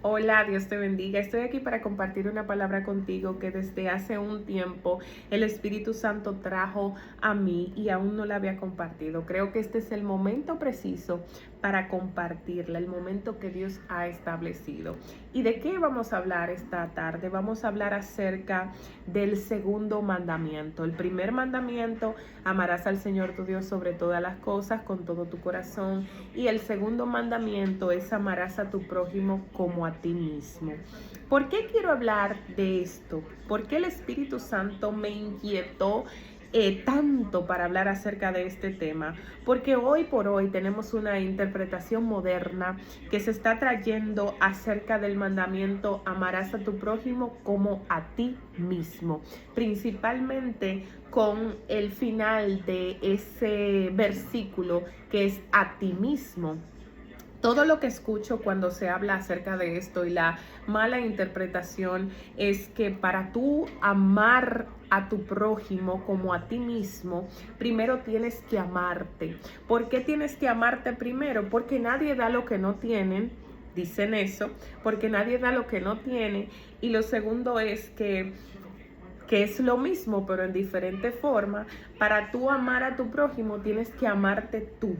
Hola, Dios te bendiga. Estoy aquí para compartir una palabra contigo que desde hace un tiempo el Espíritu Santo trajo a mí y aún no la había compartido. Creo que este es el momento preciso para compartirla, el momento que Dios ha establecido. ¿Y de qué vamos a hablar esta tarde? Vamos a hablar acerca del segundo mandamiento. El primer mandamiento: amarás al Señor tu Dios sobre todas las cosas, con todo tu corazón. Y el segundo mandamiento es: amarás a tu prójimo como a ti mismo. ¿Por qué quiero hablar de esto? ¿Por qué el Espíritu Santo me inquietó tanto para hablar acerca de este tema? Porque hoy por hoy tenemos una interpretación moderna que se está trayendo acerca del mandamiento: amarás a tu prójimo como a ti mismo, principalmente con el final de ese versículo que es a ti mismo. Todo lo que escucho cuando se habla acerca de esto y la mala interpretación es que para tú amar a tu prójimo como a ti mismo, primero tienes que amarte. ¿Por qué tienes que amarte primero? Porque nadie da lo que no tienen. Dicen eso, porque nadie da lo que no tiene. Y lo segundo es que es lo mismo, pero en diferente forma. Para tú amar a tu prójimo, tienes que amarte tú.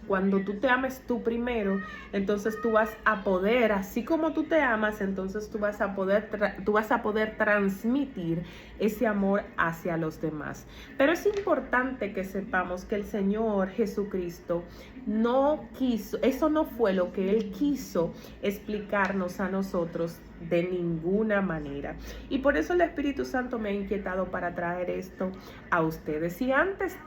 Cuando tú te ames tú primero, entonces tú vas a poder, así como tú te amas, entonces tú vas a poder transmitir ese amor hacia los demás. Pero es importante que sepamos que el Señor Jesucristo no quiso, eso no fue lo que Él quiso explicarnos a nosotros de ninguna manera. Y por eso el Espíritu Santo me ha inquietado para traer esto a ustedes. Y antes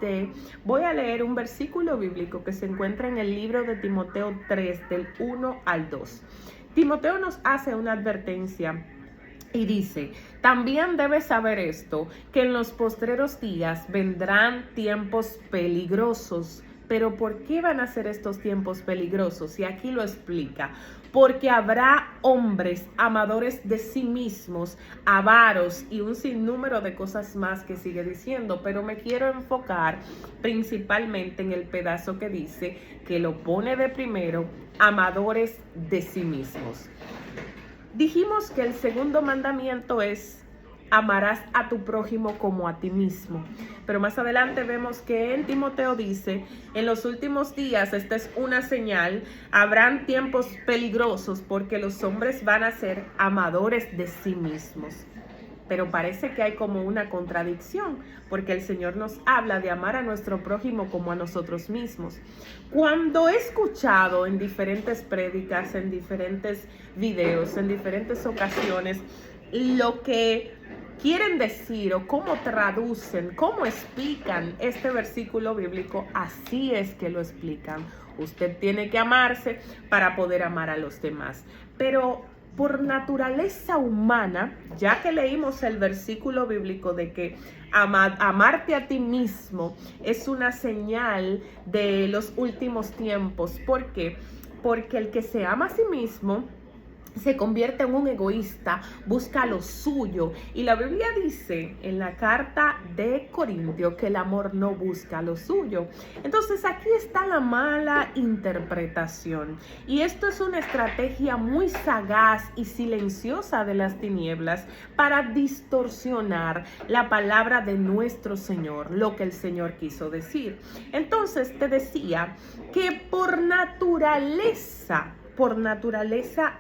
voy a leer un versículo bíblico que se encuentra en el libro de Timoteo 3, del 1 al 2. Timoteo nos hace una advertencia y dice: también debes saber esto, que en los postreros días vendrán tiempos peligrosos. Pero ¿por qué van a ser estos tiempos peligrosos? Y aquí lo explica: porque habrá hombres amadores de sí mismos, avaros y un sinnúmero de cosas más que sigue diciendo, pero me quiero enfocar principalmente en el pedazo que dice, que lo pone de primero: amadores de sí mismos. Dijimos que el segundo mandamiento es: amarás a tu prójimo como a ti mismo. Pero más adelante vemos que en Timoteo dice: en los últimos días, esta es una señal, habrán tiempos peligrosos porque los hombres van a ser amadores de sí mismos. Pero parece que hay como una contradicción, porque el Señor nos habla de amar a nuestro prójimo como a nosotros mismos. Cuando he escuchado en diferentes prédicas, en diferentes videos, en diferentes ocasiones, lo que quieren decir o cómo traducen, cómo explican este versículo bíblico, así es que lo explican. Usted tiene que amarse para poder amar a los demás. Pero por naturaleza humana, ya que leímos el versículo bíblico de que amarte a ti mismo es una señal de los últimos tiempos. ¿Por qué? Porque el que se ama a sí mismo se convierte en un egoísta, busca lo suyo. Y la Biblia dice en la carta de Corintios que el amor no busca lo suyo. Entonces aquí está la mala interpretación. Y esto es una estrategia muy sagaz y silenciosa de las tinieblas para distorsionar la palabra de nuestro Señor, lo que el Señor quiso decir. Entonces te decía que por naturaleza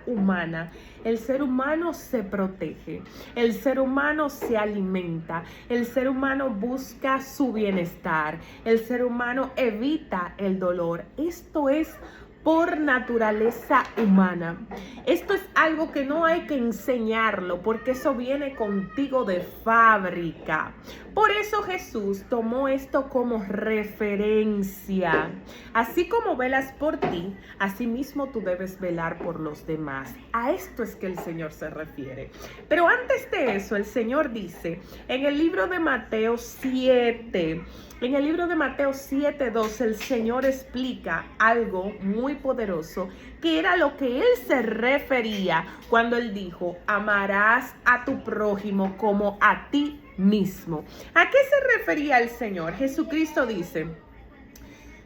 humana, el ser humano se protege, el ser humano se alimenta, el ser humano busca su bienestar, el ser humano evita el dolor. Esto es por naturaleza humana. Esto es algo que no hay que enseñarlo, porque eso viene contigo de fábrica. Por eso Jesús tomó esto como referencia. Así como velas por ti, así mismo tú debes velar por los demás. A esto es que el Señor se refiere. Pero antes de eso, el Señor dice en el libro de Mateo 7, en el libro de Mateo 7:2, el Señor explica algo muy poderoso, que era lo que Él se refería cuando Él dijo: amarás a tu prójimo como a ti mismo. ¿A qué se refería el Señor? Jesucristo dice: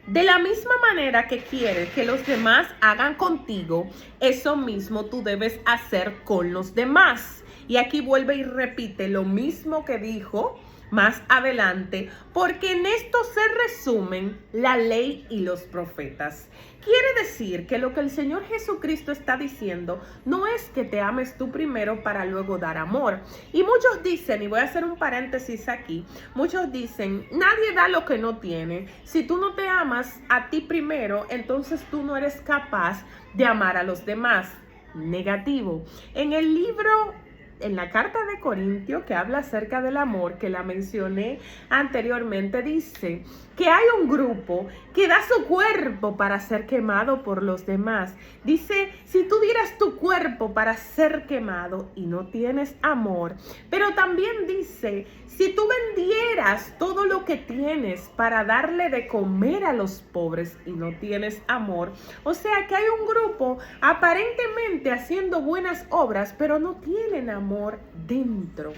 De la misma manera que quieres que los demás hagan contigo, eso mismo tú debes hacer con los demás. Y aquí vuelve y repite lo mismo que dijo más adelante, porque en esto se resumen la ley y los profetas. Quiere decir que lo que el Señor Jesucristo está diciendo no es que te ames tú primero para luego dar amor. Y muchos dicen, y voy a hacer un paréntesis aquí, muchos dicen, nadie da lo que no tiene. Si tú no te amas a ti primero, entonces tú no eres capaz de amar a los demás. Negativo. En el libro, en la carta de Corintio, que habla acerca del amor, que la mencioné anteriormente, dice que hay un grupo que da su cuerpo para ser quemado por los demás. Dice, si tú dieras tu cuerpo para ser quemado y no tienes amor. Pero también dice, si tú vendieras todo lo que tienes para darle de comer a los pobres y no tienes amor. O sea que hay un grupo aparentemente haciendo buenas obras, pero no tienen amor dentro.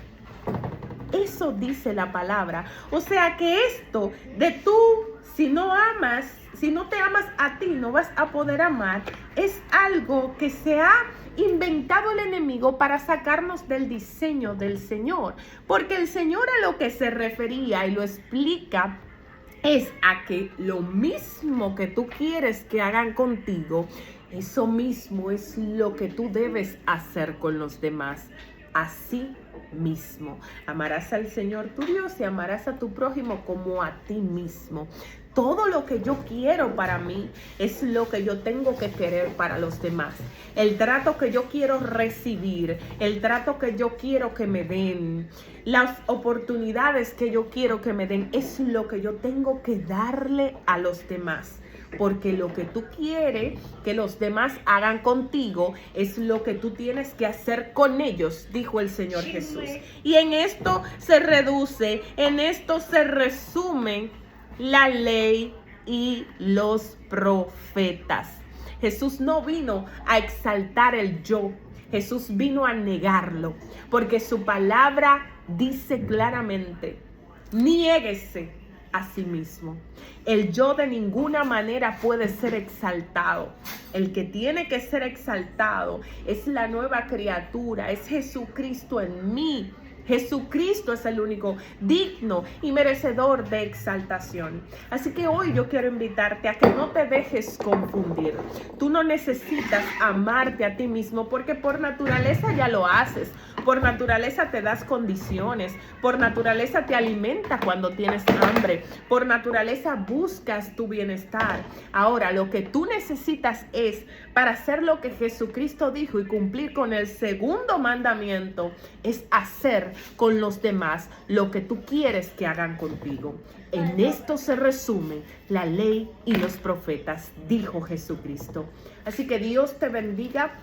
Eso dice la palabra. O sea que esto de tú, si no te amas a ti, no vas a poder amar, es algo que se ha inventado el enemigo para sacarnos del diseño del Señor. Porque el Señor a lo que se refería y lo explica es a que lo mismo que tú quieres que hagan contigo, eso mismo es lo que tú debes hacer con los demás. Así mismo, amarás al Señor tu Dios y amarás a tu prójimo como a ti mismo. Todo lo que yo quiero para mí es lo que yo tengo que querer para los demás. El trato que yo quiero recibir, el trato que yo quiero que me den, las oportunidades que yo quiero que me den, es lo que yo tengo que darle a los demás. Porque lo que tú quieres que los demás hagan contigo es lo que tú tienes que hacer con ellos, dijo el Señor Jesús. Y en esto se reduce, en esto se resumen la ley y los profetas. Jesús no vino a exaltar el yo, Jesús vino a negarlo, porque su palabra dice claramente, niéguese a sí mismo. El yo de ninguna manera puede ser exaltado. El que tiene que ser exaltado es la nueva criatura, es Jesucristo en mí. Jesucristo es el único digno y merecedor de exaltación. Así que hoy yo quiero invitarte a que no te dejes confundir. Tú no necesitas amarte a ti mismo porque por naturaleza ya lo haces. Por naturaleza te das condiciones. Por naturaleza te alimenta cuando tienes hambre. Por naturaleza buscas tu bienestar. Ahora, lo que tú necesitas es, para hacer lo que Jesucristo dijo y cumplir con el segundo mandamiento, es hacer con los demás lo que tú quieres que hagan contigo. En esto se resume la ley y los profetas, dijo Jesucristo. Así que Dios te bendiga.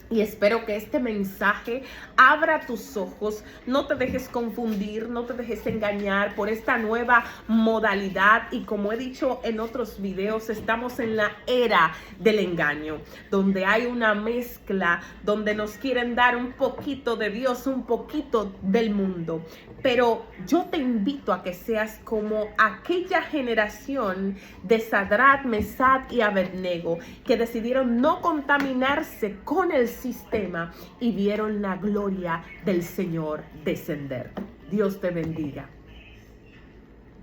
Y espero que este mensaje abra tus ojos, no te dejes confundir, no te dejes engañar por esta nueva modalidad. Y como he dicho en otros videos, estamos en la era del engaño, donde hay una mezcla, donde nos quieren dar un poquito de Dios, un poquito del mundo. Pero yo te invito a que seas como aquella generación de Sadrach, Mesach y Abednego, que decidieron no contaminarse con el sistema y vieron la gloria del Señor descender. Dios te bendiga.